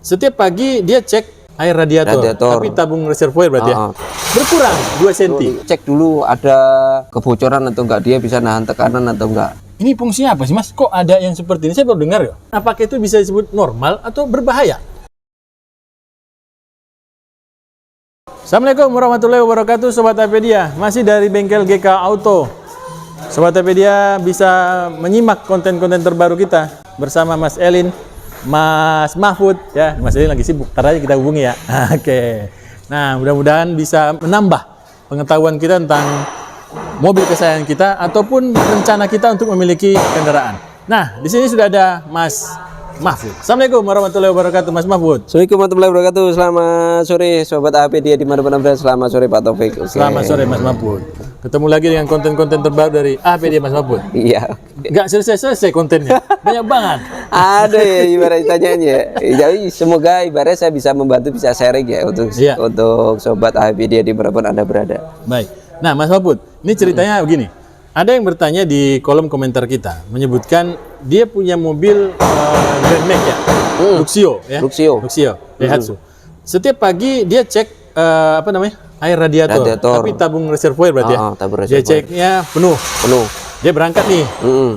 Setiap pagi dia cek air radiator. Tapi tabung reservoir berarti ya. Berkurang 2 cm. Cek dulu ada kebocoran atau enggak, dia bisa nahan tekanan atau enggak. Ini fungsinya apa sih Mas? Kok ada yang seperti ini? Saya baru dengar ya. Apakah itu bisa disebut normal atau berbahaya? Assalamualaikum warahmatullahi wabarakatuh Sobat Apedia. Masih dari bengkel GK Auto. Sobat Apedia bisa menyimak konten-konten terbaru kita bersama Mas Elin, Mas Mahfud ya. Mas Elin lagi sibuk, ntar aja kita hubungi ya. Oke. Nah, mudah-mudahan bisa menambah pengetahuan kita tentang mobil kesayangan kita ataupun rencana kita untuk memiliki kendaraan. Nah, di sini sudah ada Mas Mahfud. Assalamualaikum warahmatullahi wabarakatuh Mas Mahfud. Assalamualaikum warahmatullahi wabarakatuh. Selamat sore Sobat Apedia dimanapun Anda. Selamat sore Pak Taufik. Selamat sore Mas Mahfud. Ketemu lagi dengan konten-konten terbaru dari Apedia Mas Mahfud. Iya. Nggak selesai-selesai kontennya. Banyak banget. Ada ya ibarat tanyanya. Jadi semoga ibarat saya bisa membantu, bisa sharing ya untuk Sobat Apedia dimanapun Anda berada. Baik. Nah Mas Mahfud, ini ceritanya begini. Ada yang bertanya di kolom komentar kita, menyebutkan dia punya mobil Grand Max ya, Luxio, Daihatsu. Setiap pagi dia cek air radiator. Tapi tabung reservoir berarti ya. Dia ceknya penuh. Dia berangkat nih,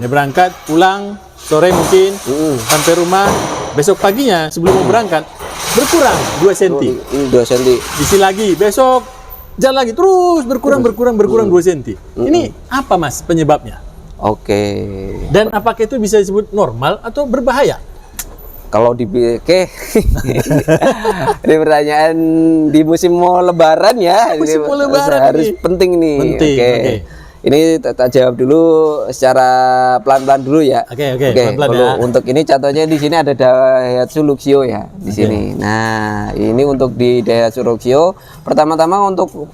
dia berangkat pulang sore mungkin sampai rumah. Besok paginya sebelum mau berangkat berkurang 2 cm. 2 cm. Isi lagi besok. Jalan lagi terus berkurang 2 cm. Ini apa Mas penyebabnya? Oke. Dan apakah itu bisa disebut normal atau berbahaya? Kalau ini pertanyaan di musim mau lebaran ya. Musim mau lebaran harus penting nih. Oke. Ini tak jawab dulu secara pelan-pelan dulu ya. Oke. Pelan-pelan ya. Untuk ini contohnya di sini ada Daihatsu Luxio ya di sini. Nah, ini untuk di Daihatsu Luxio, pertama-tama untuk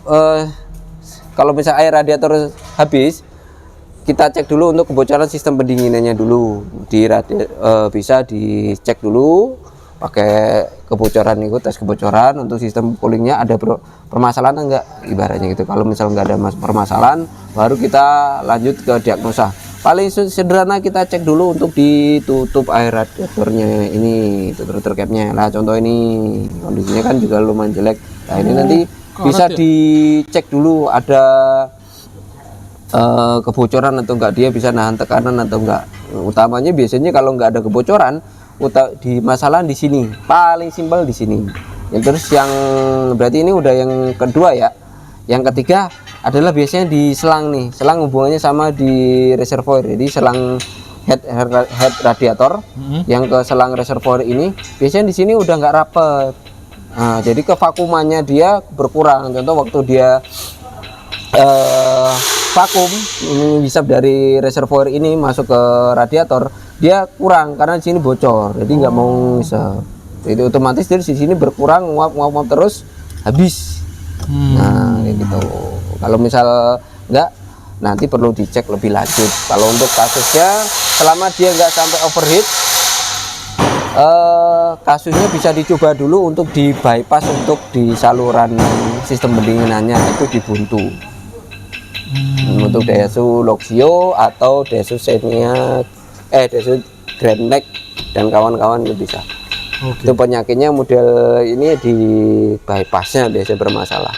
kalau misalnya air radiator habis, kita cek dulu untuk kebocoran sistem pendinginannya dulu. Bisa dicek dulu pakai kebocoran itu, tes kebocoran untuk sistem coolingnya ada permasalahan enggak ibaratnya gitu. Kalau misalnya nggak ada permasalahan, baru kita lanjut ke diagnosa. Paling sederhana kita cek dulu untuk ditutup air radiatornya ini, tutup capnya. Nah contoh ini kondisinya kan juga lumayan jelek. Nah ini nanti bisa dicek dulu ada kebocoran atau enggak, dia bisa nahan tekanan atau enggak. Utamanya biasanya kalau nggak ada kebocoran, di masalah di sini paling simpel di sini. Terus yang berarti ini udah yang kedua ya. Yang ketiga adalah biasanya di selang nih. Selang hubungannya sama di reservoir. Jadi selang head radiator yang ke selang reservoir ini biasanya di sini udah nggak rapet. Nah, jadi kevakumannya dia berkurang. Contoh waktu dia vakum ini bisa dari reservoir ini masuk ke radiator, dia kurang karena di sini bocor, jadi nggak mau bisa. Jadi otomatis dari sini berkurang, nguap terus habis. Nah kayak gitu. Kalau misal nggak, nanti perlu dicek lebih lanjut. Kalau untuk kasusnya selama dia nggak sampai overheat, kasusnya bisa dicoba dulu untuk di bypass untuk di saluran sistem pendinginannya itu dibuntu. Untuk Daihatsu Luxio atau Daihatsu Daihatsu Grand Max dan kawan-kawan itu bisa. Itu penyakitnya model ini di bypassnya biasanya bermasalah.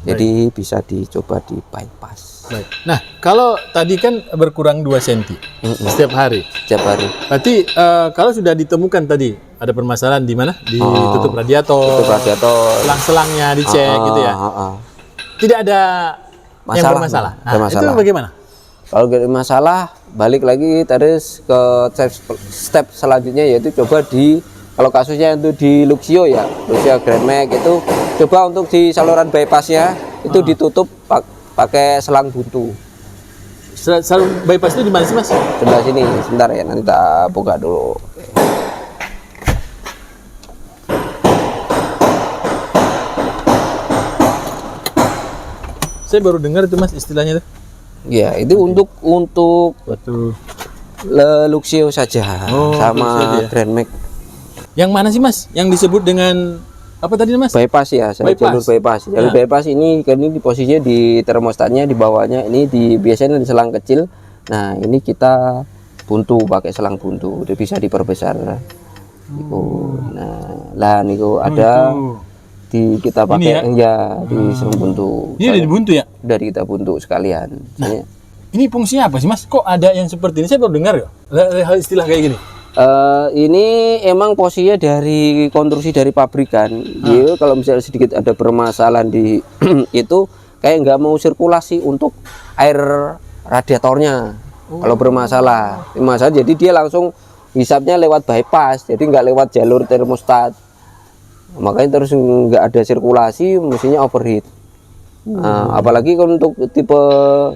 Jadi bisa dicoba di bypass. Baik. Nah kalau tadi kan berkurang 2 cm setiap hari. Berarti kalau sudah ditemukan tadi ada permasalahan di mana? Di tutup radiator. Selang-selangnya dicek gitu ya. Tidak ada yang bermasalah. Nah, itu bagaimana? Kalau ada masalah, balik lagi terus ke step selanjutnya, yaitu coba kalau kasusnya itu di Luxio ya, Luxio Grand Max itu coba untuk di saluran bypassnya itu ditutup pakai selang buntu. Saluran bypass itu di mana sih Mas? Sebelah sini, sebentar ya, nanti kita buka dulu. Saya baru dengar itu Mas istilahnya tuh. Ya, itu untuk Luxio saja sama Grand Max. Yang mana sih Mas? Yang disebut dengan apa tadi Mas? Bypass ya, jalur bypass. Jalur bypass ini di posisinya di termostatnya di bawahnya ini biasanya di selang kecil. Nah, ini kita buntu pakai selang buntu, udah bisa diperbesar. Nah, lah niku ada di kita pakai ya di serung buntu. Ini dari buntu ya? Dari kita buntu sekalian. Nah, ini fungsinya apa sih Mas? Kok ada yang seperti ini? Saya baru dengar ya hal istilah kayak gini. Ini emang posisinya dari konstruksi dari pabrikan. Dia kalau misalnya sedikit ada permasalahan di itu kayak nggak mau sirkulasi untuk air radiatornya. Kalau bermasalah, jadi dia langsung hisapnya lewat bypass, jadi nggak lewat jalur termostat. Makanya terus nggak ada sirkulasi, mesinnya overheat. Nah, apalagi untuk tipe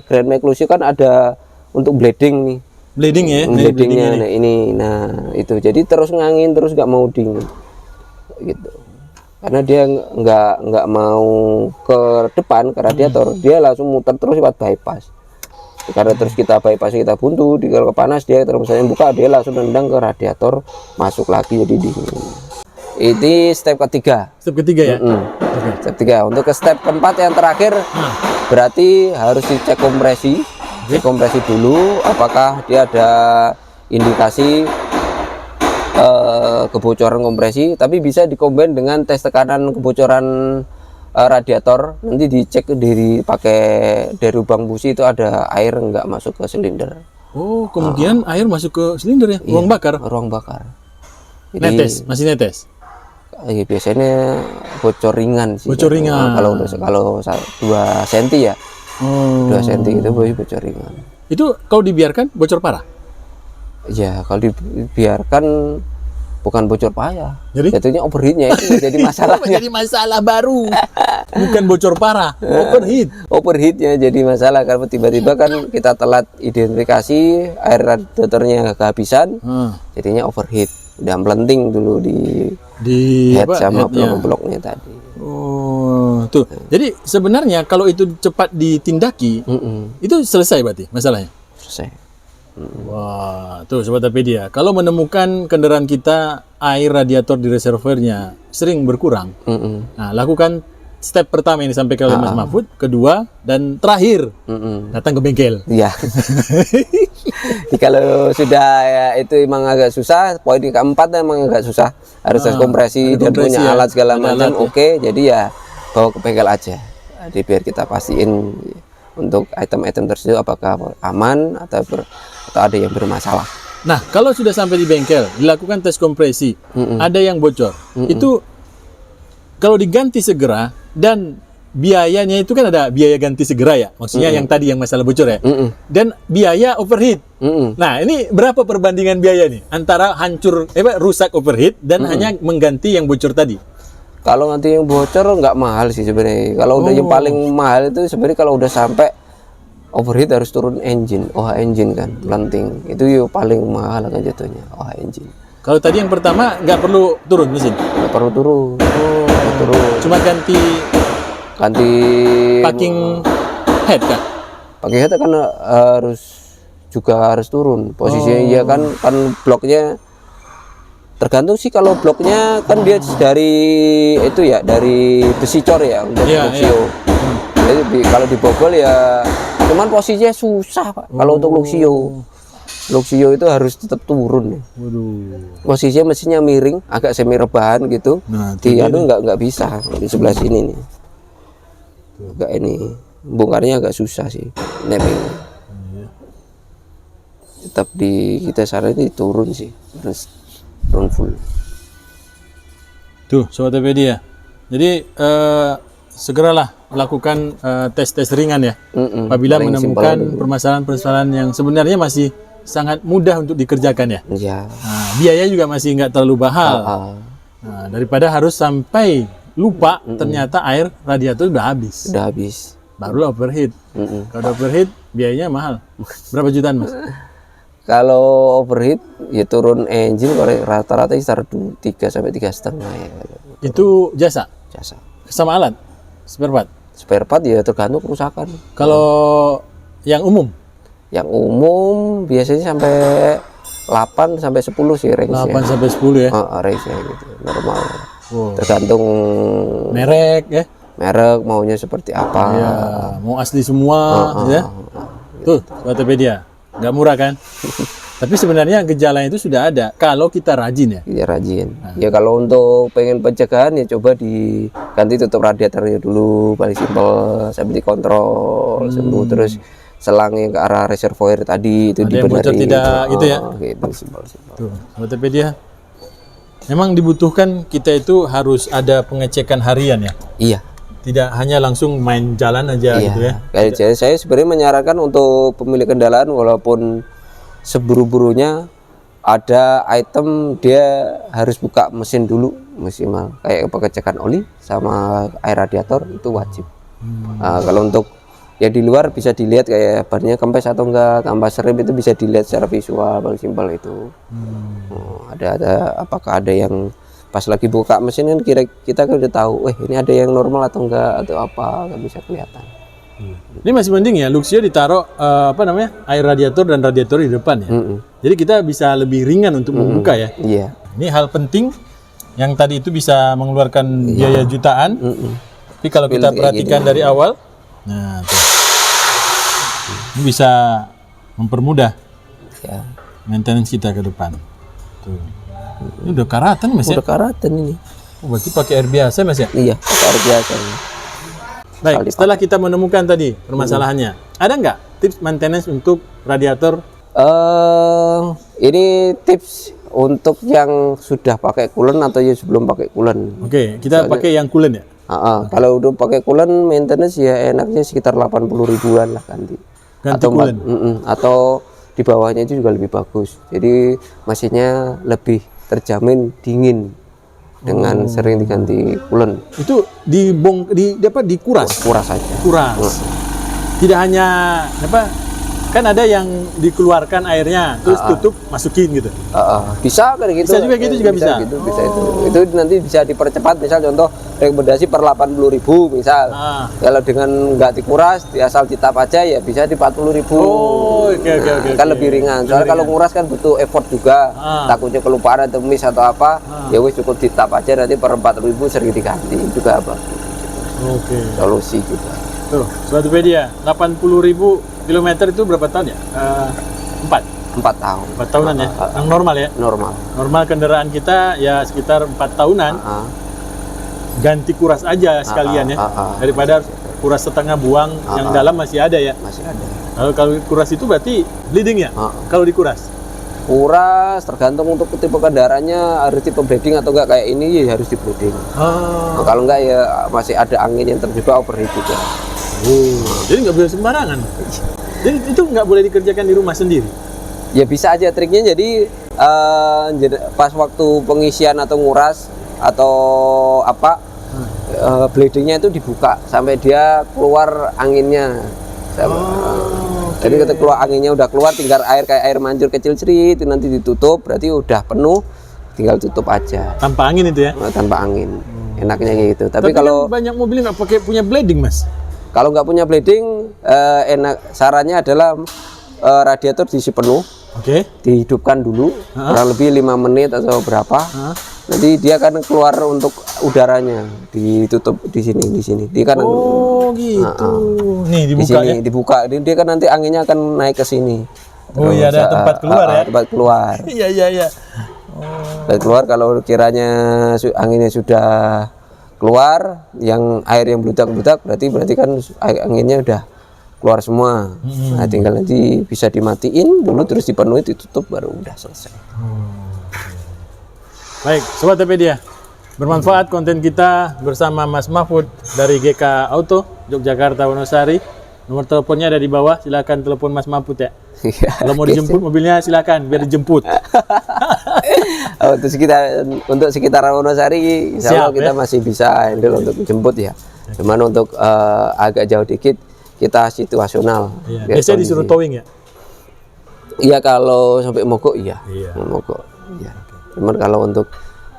Grand Max Luxio kan ada untuk bleeding nih. Bleeding ya? Bleedingnya nah, ini, nah itu jadi terus ngangin terus nggak mau dingin, gitu. Karena dia nggak mau ke depan ke radiator, dia langsung muter terus lewat bypass. Karena terus kita bypass, kita buntu, kalau panas dia terus misalnya buka, dia langsung nendang ke radiator, masuk lagi jadi dingin. Ini step ketiga. Step ketiga ya? Okay. Step ketiga. Untuk ke step keempat yang terakhir, berarti harus dicek kompresi. Cek kompresi dulu, apakah dia ada indikasi kebocoran kompresi. Tapi bisa dikombin dengan tes tekanan kebocoran radiator. Nanti dicek pakai dari lubang busi itu ada air nggak masuk ke silinder. Oh, kemudian air masuk ke silinder ya? Ruang bakar? Ruang bakar. Jadi, netes, masih netes? Ya, biasanya bocor ringan sih. Bocor ringan. Kalau 2 cm ya. 2 cm itu bocor ringan. Itu kalau dibiarkan bocor parah? Ya, kalau dibiarkan bukan bocor payah. Jadi? Jatuhnya overheatnya itu jadi masalah. Jadi masalah baru. Bukan bocor parah, overheat. Overheatnya jadi masalah karena tiba-tiba kan kita telat identifikasi air radiatornya kehabisan, jadinya overheat. Udah melenting dulu di head sama blok-bloknya tadi. Oh, tuh. Jadi sebenarnya kalau itu cepat ditindaki, itu selesai berarti masalahnya. Selesai. Wah, tuh Sobat Apedia, kalau menemukan kendaraan kita air radiator di reservoirnya sering berkurang, nah lakukan step pertama yang disampaikan oleh Mas Mahfud, kedua dan terakhir datang ke bengkel. Iya. Kalau sudah ya, itu emang agak susah, poin keempat emang agak susah, harus tes kompresi dan punya alat segala macam. Oke, jadi ya bawa ke bengkel aja, jadi biar kita pastiin untuk item-item tersebut apakah aman atau ada yang bermasalah. Nah, kalau sudah sampai di bengkel, dilakukan tes kompresi, ada yang bocor, itu kalau diganti segera dan biayanya itu kan ada biaya ganti segera ya, maksudnya yang tadi yang masalah bocor ya, dan biaya overheat. Nah, ini berapa perbandingan biaya nih antara rusak overheat dan hanya mengganti yang bocor tadi? Kalau nanti yang bocor nggak mahal sih sebenarnya. Kalau udah yang paling mahal itu sebenarnya kalau udah sampai overheat harus turun engine, engine kan, planting. Itu yang paling mahal kan jatuhnya, engine. Kalau tadi yang pertama nggak perlu turun mesin? Nggak perlu turun. Turun. Cuma ganti packing head kan? Packing head kan harus turun. Posisinya ya kan bloknya tergantung sih, kalau bloknya kan dia dari itu ya, dari besi cor ya untuk Luxio. Jadi kalau dibobol ya, cuman posisinya susah Pak. Kalau untuk Luxio itu harus tetap turun. Posisinya mesinnya miring, agak semi rebahan gitu. Nah, di nggak bisa di sebelah sini nih. Agak ini bongkarnya agak susah sih, napping. Tetap kita saranin turun sih, terus turun full. Tuh Sobat Apedia, jadi segeralah lakukan tes-tes ringan ya, apabila menemukan permasalahan-permasalahan yang sebenarnya masih sangat mudah untuk dikerjakan ya. Nah, biaya juga masih nggak terlalu mahal. Nah, daripada harus sampai lupa ternyata air radiator udah habis. Barulah overheat. Kalau overheat biayanya mahal. Berapa jutaan Mas? Kalau overheat ya turun engine rata-rata sekitar 3 sampai 3,5 ya. Itu jasa? Jasa. Sama alat? Spare part? Spare part ya tergantung kerusakan. Kalau yang umum? Yang umum biasanya sampai 8 sampai 10 sih range-nya. 8 sampai 10 ya? Range-nya gitu, normal. Tergantung merek ya? Merek maunya seperti apa. Ya, mau asli semua ya? Tuh, Sobat Apedia, nggak murah kan? Tapi sebenarnya gejalanya itu sudah ada kalau kita rajin ya. Ya rajin. Ya kalau untuk pengen pencegahan ya coba diganti tutup radiatornya dulu, paling simpel, sambil dikontrol sembuh. Terus selang yang ke arah reservoir tadi itu Ada yang bocor dibenerin. tidak gitu ya. Gitu simpel. Tuh, Sobat Topedia. Memang dibutuhkan kita itu harus ada pengecekan harian ya. Iya. Tidak hanya langsung main jalan aja gitu ya. Kayak saya sebenarnya menyarankan untuk pemilik kendaraan walaupun seburu-burunya ada item dia harus buka mesin dulu maksimal, kayak pengecekan oli sama air radiator itu wajib. Nah, kalau untuk ya di luar bisa dilihat kayak bannya kempes atau enggak, kampas rem itu bisa dilihat secara visual, paling simpel itu. Ada apakah ada yang pas lagi buka mesin kan kita kan udah tahu, ini ada yang normal atau enggak atau apa, kan bisa kelihatan. Ini masih mending ya, Luxio ditaruh air radiator dan radiator di depan ya. Jadi kita bisa lebih ringan untuk membuka ya. Iya. Ini hal penting yang tadi itu bisa mengeluarkan biaya jutaan. Tapi kalau kita perhatikan dari awal, nah tuh. Ini bisa mempermudah maintenance kita ke depan. Tuh. Ini udah karatan Mas ya? Udah karatan ini. Oh, berarti pakai air biasa Mas ya? Iya, pakai air biasa ini. Baik, setelah kita menemukan tadi permasalahannya, ada nggak tips maintenance untuk radiator? Ini tips untuk yang sudah pakai coolant atau yang sebelum pakai coolant. Oke, kita pakai yang coolant ya? Kalau udah pakai coolant maintenance ya enaknya sekitar 80 ribuan lah ganti atau coolant. Atau di bawahnya itu juga lebih bagus. Jadi mesinnya lebih terjamin dingin dengan sering diganti coolant. Itu dikuras. Kuras saja. Kuras. Tidak hanya kan ada yang dikeluarkan airnya terus tutup masukin gitu. Bisa kayak gitu. Bisa juga gitu juga bisa. Gitu, bisa itu nanti bisa dipercepat, misal contoh rekomendasi per 80.000 misal. Kalau dengan nggak dikuras asal ditap aja ya bisa di 40.000. Oh, oke. Kan lebih ringan. Soalnya kalau nguras kan butuh effort juga. Takutnya kelupaan atau miss atau apa, ya wis cukup ditap aja, nanti per 4.000 sering diganti juga apa. Oke. Solusi juga. Tuh, Sobat Topedia, 80.000 kilometer itu berapa tahun ya? 4 tahun. 4 tahunan ya? Yang normal ya? Normal kendaraan kita ya sekitar 4 tahunan. Ganti kuras aja sekalian ya. Daripada kuras setengah buang, yang dalam masih ada ya? Masih ada. Kalau kuras itu berarti bleeding ya? Kalau dikuras? Kuras tergantung untuk tipe kendaraannya, harus tipe bleeding atau enggak, kayak ini ya harus di bleeding. Kalau enggak ya masih ada angin yang terjebak overheat juga. Jadi nggak boleh sembarangan. Jadi itu nggak boleh dikerjakan di rumah sendiri. Ya bisa aja triknya, jadi pas waktu pengisian atau nguras atau apa, bleedingnya itu dibuka sampai dia keluar anginnya. Jadi ketika keluar anginnya udah keluar, tinggal kayak air mancur kecil cerit, itu nanti ditutup, berarti udah penuh, tinggal tutup aja. Tanpa angin itu ya? Tanpa angin. Enaknya kayak gitu. Tapi kalau kan banyak mobil nggak pakai punya bleeding Mas. Kalau nggak punya bleeding, sarannya adalah radiator diisi penuh, dihidupkan dulu, kurang lebih 5 menit atau berapa. Nanti dia akan keluar untuk udaranya, ditutup di sini. Dia kan, gitu. Nih dibuka di sini, ya? Dibuka. Dia kan nanti anginnya akan naik ke sini. Oh iya, ada tempat keluar ya? Tempat keluar. Iya. Tempat keluar kalau kiranya anginnya sudah keluar, yang air yang bludak berarti kan anginnya udah keluar semua. Nah, tinggal nanti bisa dimatiin dulu, terus dipenuhi, ditutup, baru udah selesai. Baik, Sobat Topedia, bermanfaat konten kita bersama Mas Mahfud dari GK Auto Yogyakarta Wonosari. Nomor teleponnya ada di bawah, silakan telepon Mas Mahfud ya. Kalau mau dijemput mobilnya silakan, biar dijemput. Untuk sekitar Wonosari, insya Allah kita masih bisa handle untuk jemput ya. Cuman untuk agak jauh dikit kita situasional. Biasanya disuruh towing ya? Iya, kalau sampai Mogok iya. Mogok. Iya. Cuman kalau untuk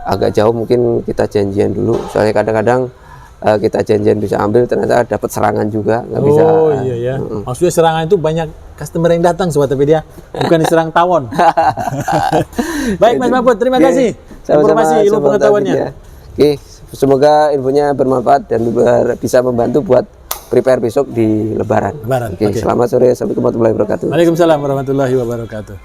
agak jauh mungkin kita janjian dulu. Soalnya kadang-kadang kita janjian bisa ambil, ternyata dapat serangan juga, nggak bisa. Oh iya ya. Maksudnya serangan itu banyak customer yang datang Sobat Topedia, bukan diserang tawon. Baik Mas Mahfud, terima kasih informasi ilmu pengetahuannya. Oke, semoga infonya bermanfaat dan bisa membantu buat prepare besok di Lebaran. Oke. Selamat sore, assalamualaikum warahmatullahi wabarakatuh. Waalaikumsalam warahmatullahi wabarakatuh.